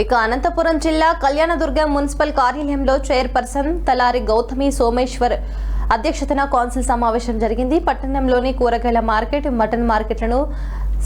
ఇక అనంతపురం జిల్లా కళ్యాణదుర్గం మున్సిపల్ కార్యాలయంలో చైర్పర్సన్ తలారి గౌతమి సోమేశ్వర్ అధ్యక్షతన కౌన్సిల్ సమావేశం జరిగింది. పట్టణంలోని కూరగాయల మార్కెట్, మటన్ మార్కెట్లను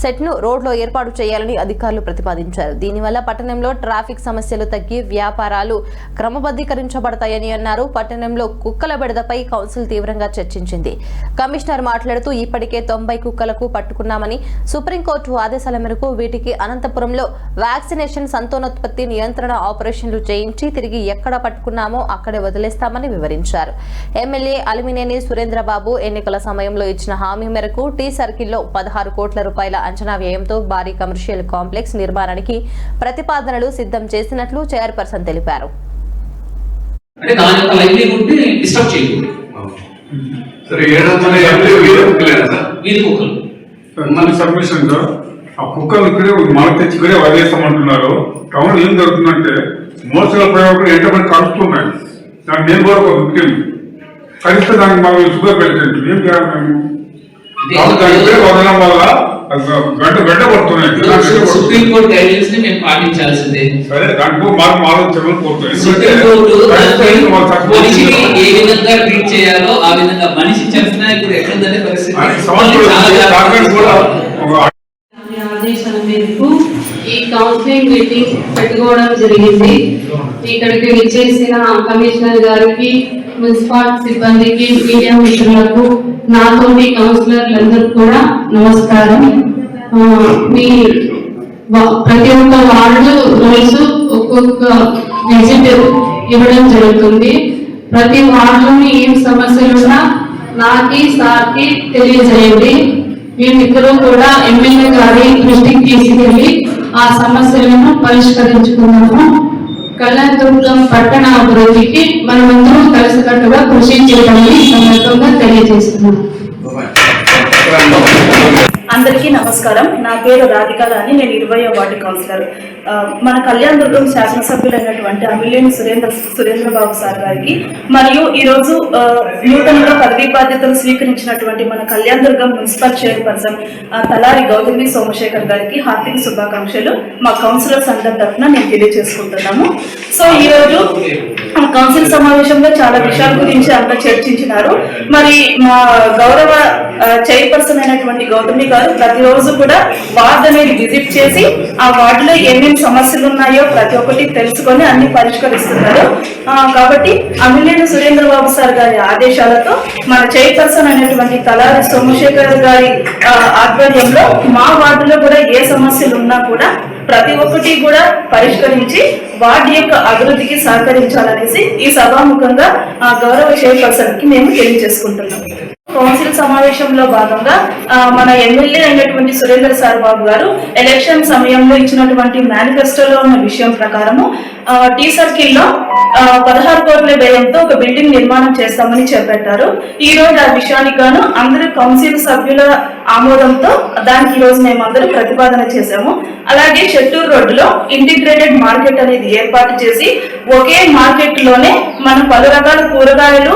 సెట్ను రోడ్లో ఏర్పాటు చేయాలని అధికారులు ప్రతిపాదించారు. దీనివల్ల పట్టణంలో ట్రాఫిక్ సమస్యలు తగ్గి వ్యాపారాలు క్రమబద్ధీకరించబడతాయని అన్నారు. పట్టణంలో కుక్కల బెడదపై కౌన్సిల్ తీవ్రంగా చర్చించింది. కమిషనర్ మాట్లాడుతూ ఇప్పటికే 90 కుక్కలకు పట్టుకున్నామని, సుప్రీంకోర్టు ఆదేశాల మేరకు వీటికి అనంతపురంలో వ్యాక్సినేషన్, సంతానోత్పత్తి నియంత్రణ ఆపరేషన్లు చేయించి తిరిగి ఎక్కడ పట్టుకున్నామో అక్కడే వదిలేస్తామని వివరించారు. ఎమ్మెల్యే అలిమినేని సురేంద్రబాబు ఎన్నికల సమయంలో ఇచ్చిన హామీ మేరకు టీ సర్కిల్లో 16 కోట్ల రూపాయల అంచనా వ్యయంతో భారీ కమర్షియల్ కాంప్లెక్స్ నిర్మాణానికి ప్రతిపాదనలు సిద్ధం చేసినట్లు చైర్పర్సన్ తెలిపారు. కుక్కలు ఇక్కడే మనకు తెచ్చి ఇక్కడే వదిలేస్తామంటున్నారు. టౌన్ ఏం జరుగుతుందంటే మోసల ప్రయోగం ఎంతమంది కలుస్తున్నాయి. దాన్ని నేను కూడా ఒక విక్టిమ్ కలిస్తే దానికి మనం షుగర్ పెట్టండి ఏం చేయాలి మేము దానికి వదలడం వల్ల గడ్డ పడుతున్నాయి. సుప్రీంకోర్టు గైడ్లైన్స్ ని మేము పాటించాల్సిందే. సరే దాంట్లో మాకు ఆలోచనలు కోరుతున్నాయి. మనిషిని ఏ విధంగా ట్రీట్ చేయాలో ఆ విధంగా మనిషి చేస్తున్నా ఇప్పుడు ఎట్లుందనే పరిస్థితి. ఆదేశాల మేరకు ఈ కౌన్సిలింగ్ మీటింగ్ పెట్టుకోవడం జరిగింది. ఇక్కడికి విచ్చేసిన కమిషనర్ గారికి, మున్సిపల్ సిబ్బందికి, మీడియా మిత్రులకు, నాతోటి కౌన్సిలర్లందరూ కూడా నమస్కారం. మీ ప్రతి ఒక్క వార్డు రోజు ఒక్కొక్క విజిట్ ఇవ్వడం జరుగుతుంది. ప్రతి వార్డులోని ఏం సమస్యలున్నా నాకి, సార్కి తెలియజేయండి. మేమిద్దరూ కూడా ఎమ్మెల్యే గారి దృష్టికి తీసుకెళ్లి ఆ సమస్యలను పరిష్కరించుకున్నాము. కళ్యాణదుర్గం పట్టణ అభివృద్ధికి మనమందరం కలిసికట్టుగా కృషి చేయాలని సందర్భంగా తెలియజేస్తున్నాం. అందరికీ నమస్కారం. నా పేరు రాధిక రాణి. నేను 20వ వార్డు కౌన్సిలర్. మన కళ్యాణదుర్గం శాసనసభ్యులైనటువంటి అమిలేని సురేంద్రబాబు సార్ గారికి మరియు ఈరోజు నూతనంగా పదవీ బాధ్యతలు స్వీకరించినటువంటి మన కళ్యాణదుర్గం మున్సిపల్ చైర్పర్సన్ తలారి గౌతమి సోమశేఖర్ గారికి హార్దిక శుభాకాంక్షలు మా కౌన్సిలర్స్ అందరి తరఫున నేను తెలియజేసుకుంటున్నాము. సో ఈరోజు కౌన్సిల్ సమావేశంలో చాలా విషయాల గురించి అంతా చర్చించినారు. మరి మా గౌరవ చైర్పర్సన్ అయినటువంటి గౌతమి గారు ప్రతిరోజు కూడా వార్డు అనేది విజిట్ చేసి ఆ వార్డులో ఏమేమి సమస్యలు ఉన్నాయో ప్రతి ఒక్కటి తెలుసుకొని అన్ని పరిష్కరిస్తున్నారు. కాబట్టి అమిలేని సురేంద్రబాబు సార్ గారి ఆదేశాలతో మన చైర్పర్సన్ అయినటువంటి తలారి సోమశేఖర్ గారి ఆధ్వర్యంలో మా వార్డులో కూడా ఏ సమస్యలు ఉన్నా కూడా ప్రతి ఒక్కటి కూడా పరిష్కరించి వార్డు యొక్క అభివృద్ధికి సహకరించాలనేసి ఈ సభాముఖంగా గౌరవ చైర్పర్సన్ కి మేము తెలియజేసుకుంటున్నాం. కౌన్సిల్ సమావేశంలో భాగంగా మన ఎమ్మెల్యే అయినటువంటి సురేంద్ర సార్ బాబు గారు ఎలక్షన్ సమయంలో ఇచ్చినటువంటి మేనిఫెస్టోలో ఉన్న విషయం ప్రకారము టీ సర్కిల్లో 16 కోట్ల వ్యయంతో ఒక బిల్డింగ్ నిర్మాణం చేస్తామని చెప్పారు. ఈ రోజు ఆ విషయానికి గాను అందరూ కౌన్సిల్ సభ్యుల ఆమోదంతో దానికి ఈ రోజు మేము అందరూ ప్రతిపాదన చేశాము. అలాగే చెట్టూరు రోడ్డులో ఇంటిగ్రేటెడ్ మార్కెట్ అనేది ఏర్పాటు చేసి ఒకే మార్కెట్ లోనే మనం 10 రకాల కూరగాయలు